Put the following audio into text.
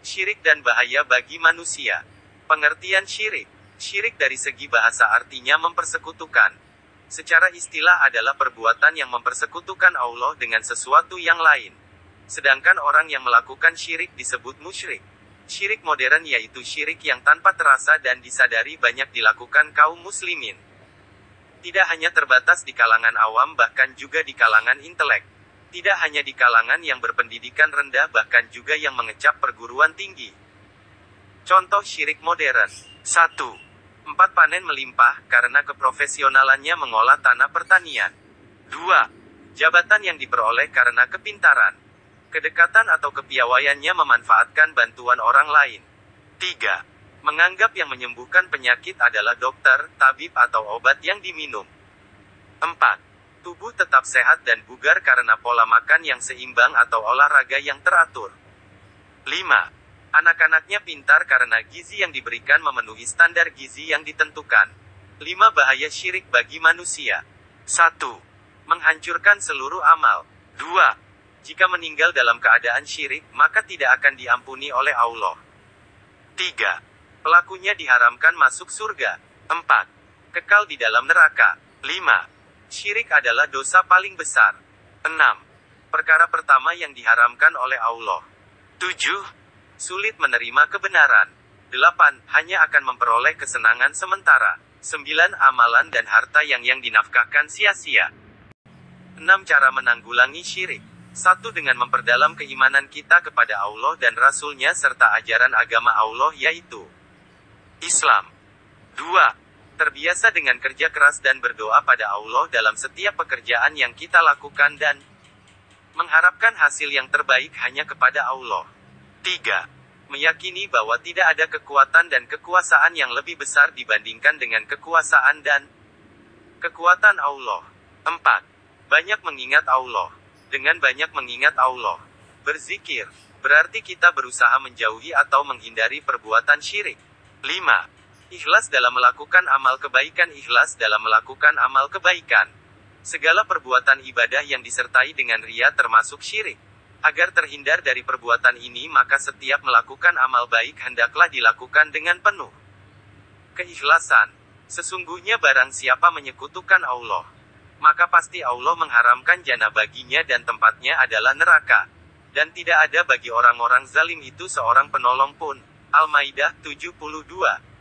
Syirik dan bahaya bagi manusia. Pengertian syirik. Syirik dari segi bahasa artinya mempersekutukan. Secara istilah adalah perbuatan yang mempersekutukan Allah dengan sesuatu yang lain. Sedangkan orang yang melakukan syirik disebut musyrik. Syirik modern yaitu syirik yang tanpa terasa dan disadari banyak dilakukan kaum muslimin. Tidak hanya terbatas di kalangan awam bahkan juga di kalangan intelek. Tidak hanya di kalangan yang berpendidikan rendah bahkan juga yang mengecap perguruan tinggi. Contoh syirik modern. 1. 4 panen melimpah karena keprofesionalannya mengolah tanah pertanian. 2. Jabatan yang diperoleh karena kepintaran, kedekatan atau kepiawaiannya memanfaatkan bantuan orang lain. 3. Menganggap yang menyembuhkan penyakit adalah dokter, tabib atau obat yang diminum. 4. Tubuh tetap sehat dan bugar karena pola makan yang seimbang atau olahraga yang teratur. 5. Anak-anaknya pintar karena gizi yang diberikan memenuhi standar gizi yang ditentukan. 5 bahaya syirik bagi manusia. 1. Menghancurkan seluruh amal. 2. Jika meninggal dalam keadaan syirik, maka tidak akan diampuni oleh Allah. 3. Pelakunya diharamkan masuk surga. 4. Kekal di dalam neraka. 5. Syirik adalah dosa paling besar. 6. Perkara pertama yang diharamkan oleh Allah. 7. Sulit menerima kebenaran. 8. Hanya akan memperoleh kesenangan sementara. 9. Amalan dan harta yang dinafkahkan sia-sia. 6. Cara menanggulangi syirik. 1. Dengan memperdalam keimanan kita kepada Allah dan Rasul-Nya serta ajaran agama Allah yaitu Islam. 2. Terbiasa dengan kerja keras dan berdoa pada Allah dalam setiap pekerjaan yang kita lakukan dan mengharapkan hasil yang terbaik hanya kepada Allah. 3. Meyakini bahwa tidak ada kekuatan dan kekuasaan yang lebih besar dibandingkan dengan kekuasaan dan kekuatan Allah. 4. Banyak mengingat Allah. Dengan banyak mengingat Allah, berzikir, berarti kita berusaha menjauhi atau menghindari perbuatan syirik. 5. Ikhlas dalam melakukan amal kebaikan. Ikhlas dalam melakukan amal kebaikan. Segala perbuatan ibadah yang disertai dengan riya termasuk syirik. Agar terhindar dari perbuatan ini maka setiap melakukan amal baik hendaklah dilakukan dengan penuh keikhlasan. Sesungguhnya barang siapa menyekutukan Allah, maka pasti Allah mengharamkan jannah baginya dan tempatnya adalah neraka. Dan tidak ada bagi orang-orang zalim itu seorang penolong pun. Al-Maidah 72.